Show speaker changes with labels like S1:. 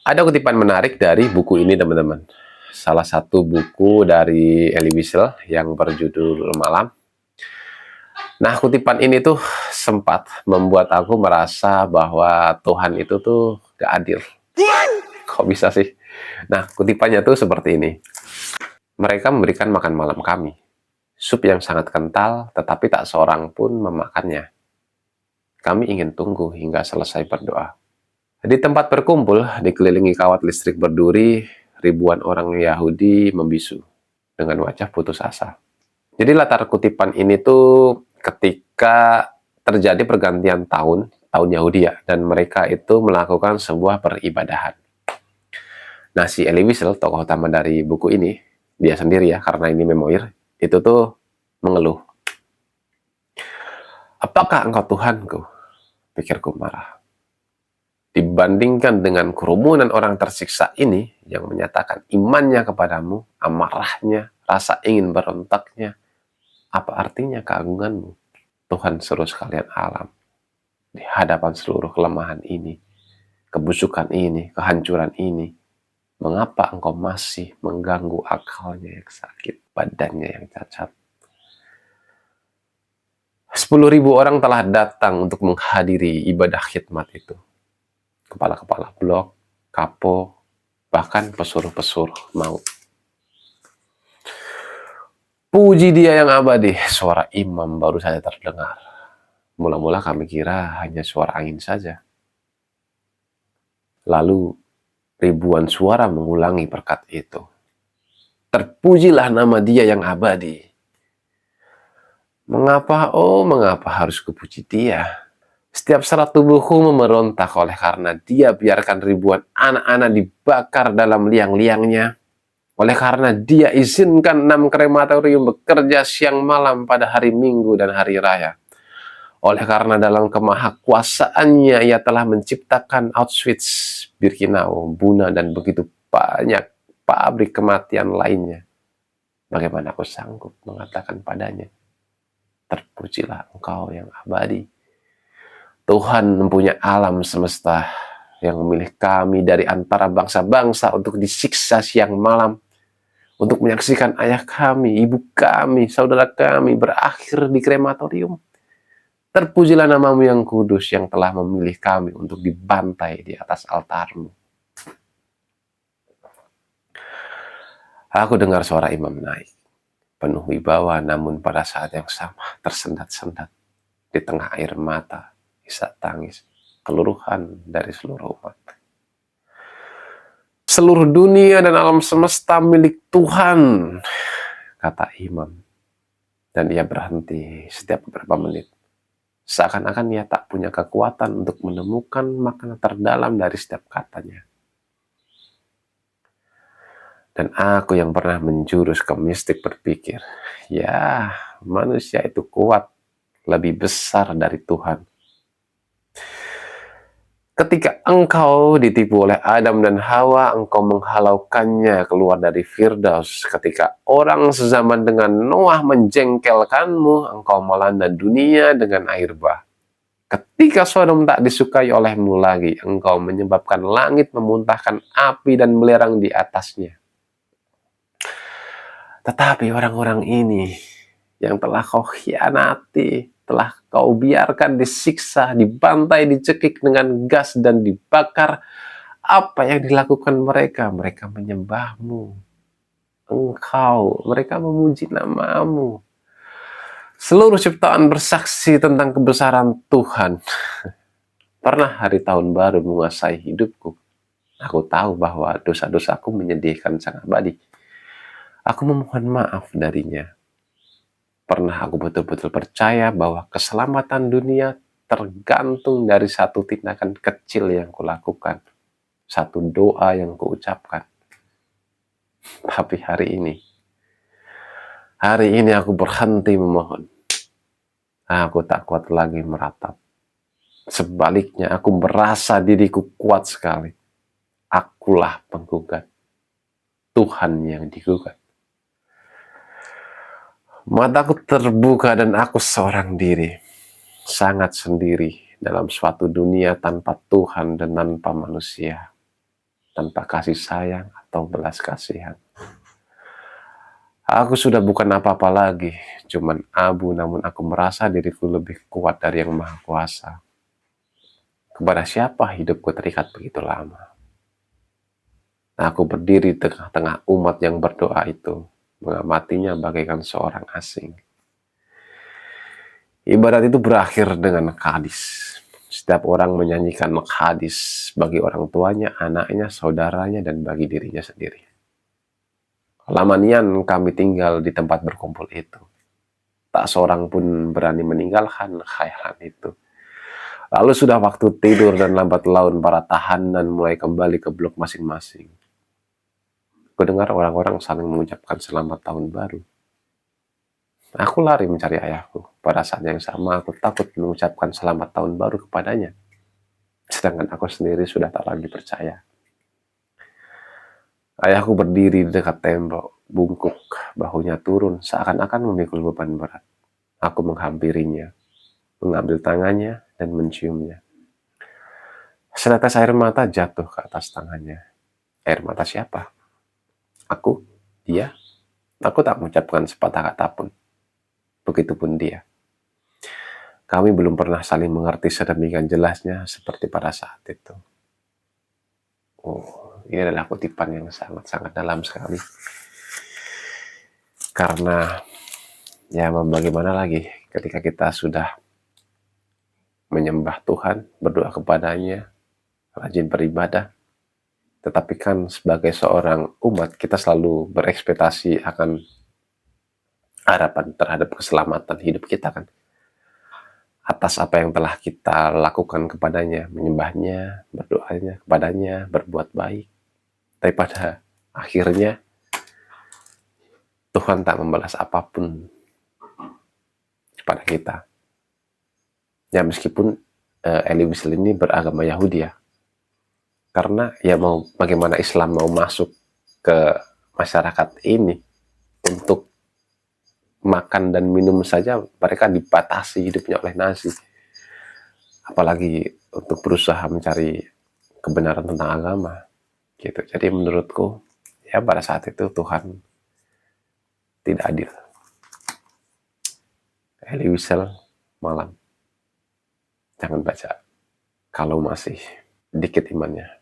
S1: Ada kutipan menarik dari buku ini, teman-teman. Salah satu buku dari Elie Wiesel yang berjudul Malam. Nah, kutipan ini tuh sempat membuat aku merasa bahwa Tuhan itu tuh gak adil. Kok bisa sih? Nah, kutipannya tuh seperti ini. Mereka memberikan makan malam kami. Sup yang sangat kental, tetapi tak seorang pun memakannya. Kami ingin tunggu hingga selesai berdoa. Di tempat berkumpul, dikelilingi kawat listrik berduri, ribuan orang Yahudi membisu dengan wajah putus asa. Jadi latar kutipan ini tuh ketika terjadi pergantian tahun Yahudi ya, dan mereka itu melakukan sebuah peribadahan. Nah, si Elie Wiesel, tokoh utama dari buku ini, dia sendiri ya, karena ini memoir, itu tuh mengeluh. Apakah engkau Tuhanku? Pikirku marah. Dibandingkan dengan kerumunan orang tersiksa ini yang menyatakan imannya kepadamu, amarahnya, rasa ingin berontaknya, apa artinya keagunganmu? Tuhan seru sekalian alam. Di hadapan seluruh kelemahan ini, kebusukan ini, kehancuran ini, mengapa engkau masih mengganggu akalnya yang sakit, badannya yang cacat? 10.000 orang telah datang untuk menghadiri ibadah khidmat itu. Kepala-kepala blok, kapo, bahkan pesuruh-pesuruh maut. Puji Dia yang abadi, suara imam baru saja terdengar. Mula-mula kami kira hanya suara angin saja. Lalu ribuan suara mengulangi berkat itu. Terpujilah nama Dia yang abadi. Mengapa, oh mengapa harus kupuji Dia? Setiap serat tubuhku memerontak oleh karena Dia biarkan ribuan anak-anak dibakar dalam liang-liangnya. Oleh karena Dia izinkan 6 krematorium bekerja siang malam pada hari Minggu dan hari raya. Oleh karena dalam kemahakuasaannya Ia telah menciptakan Auschwitz, Birkenau, Buna, dan begitu banyak pabrik kematian lainnya. Bagaimana aku sanggup mengatakan padanya, terpujilah Engkau yang abadi. Tuhan mempunyai alam semesta yang memilih kami dari antara bangsa-bangsa untuk disiksa siang malam, untuk menyaksikan ayah kami, ibu kami, saudara kami berakhir di krematorium. Terpujilah namamu yang kudus yang telah memilih kami untuk dibantai di atas altarmu. Aku dengar suara imam naik, penuh wibawa, namun pada saat yang sama tersendat-sendat di tengah air mata, isak tangis, keluruhan dari seluruh umat. Seluruh dunia dan alam semesta milik Tuhan, kata imam. Dan ia berhenti setiap beberapa menit. Seakan-akan ia tak punya kekuatan untuk menemukan makna terdalam dari setiap katanya. Dan aku yang pernah menjurus ke mistik berpikir, ya manusia itu kuat, lebih besar dari Tuhan. Ketika engkau ditipu oleh Adam dan Hawa, engkau menghalaukannya keluar dari Firdaus. Ketika orang sezaman dengan Noah menjengkelkanmu, engkau melanda dunia dengan air bah. Ketika Sodom tak disukai olehmu lagi, engkau menyebabkan langit memuntahkan api dan belerang di atasnya. Tetapi orang-orang ini yang telah kau khianati, telah kau biarkan disiksa, dibantai, dicekik dengan gas dan dibakar. Apa yang dilakukan mereka? Mereka menyembahmu. Engkau, mereka memuji namamu. Seluruh ciptaan bersaksi tentang kebesaran Tuhan. Pernah hari tahun baru menguasai hidupku. Aku tahu bahwa dosa-dosaku menyedihkan Sang Abadi. Aku memohon maaf darinya. Pernah aku betul-betul percaya bahwa keselamatan dunia tergantung dari satu tindakan kecil yang kulakukan, satu doa yang kuucapkan. Tapi hari ini aku berhenti memohon. Aku tak kuat lagi meratap. Sebaliknya aku merasa diriku kuat sekali. Akulah penggugat. Tuhan yang digugat. Mataku terbuka dan aku seorang diri, sangat sendiri dalam suatu dunia tanpa Tuhan dan tanpa manusia. tanpa kasih sayang atau belas kasihan. Aku sudah bukan apa-apa lagi, cuman abu, namun aku merasa diriku lebih kuat dari Yang Maha Kuasa. Kepada siapa hidupku terikat begitu lama? Aku berdiri di tengah-tengah umat yang berdoa itu, mengamatinya bagaikan seorang asing. Ibadat itu berakhir dengan hadis. Setiap orang menyanyikan hadis bagi orang tuanya, anaknya, saudaranya, dan bagi dirinya sendiri. Lamanian kami tinggal di tempat berkumpul itu. Tak seorang pun berani meninggalkan khayalan itu. Lalu sudah waktu tidur dan lambat laun para tahanan mulai kembali ke blok masing-masing. Kudengar orang-orang saling mengucapkan selamat tahun baru. Aku lari mencari ayahku. Pada saat yang sama aku takut mengucapkan selamat tahun baru kepadanya. Sedangkan aku sendiri sudah tak lagi percaya. Ayahku berdiri di dekat tembok, bungkuk, bahunya turun, seakan-akan memikul beban berat. Aku menghampirinya, mengambil tangannya, dan menciumnya. Setetes air mata jatuh ke atas tangannya. Air mata siapa? Aku? Dia? Aku tak mengucapkan sepatah kata pun. Begitupun dia. Kami belum pernah saling mengerti sedemikian jelasnya seperti pada saat itu. Oh, ini adalah kutipan yang sangat-sangat dalam sekali. Karena, ya bagaimana lagi ketika kita sudah menyembah Tuhan, berdoa kepadanya, rajin beribadah, tetapi kan sebagai seorang umat kita selalu berekspektasi akan harapan terhadap keselamatan hidup kita kan. Atas apa yang telah kita lakukan kepadanya, menyembahnya, berdoanya kepadanya, berbuat baik. Tapi pada akhirnya Tuhan tak membalas apapun kepada kita. Ya meskipun Elie Wiesel ini beragama Yahudi ya. Karena ya mau bagaimana Islam mau masuk ke masyarakat ini untuk makan dan minum saja mereka dibatasi hidupnya oleh nasi. Apalagi untuk berusaha mencari kebenaran tentang agama gitu. Jadi menurutku ya pada saat itu Tuhan tidak adil. Elie Wiesel malam. Jangan baca kalau masih dikit imannya.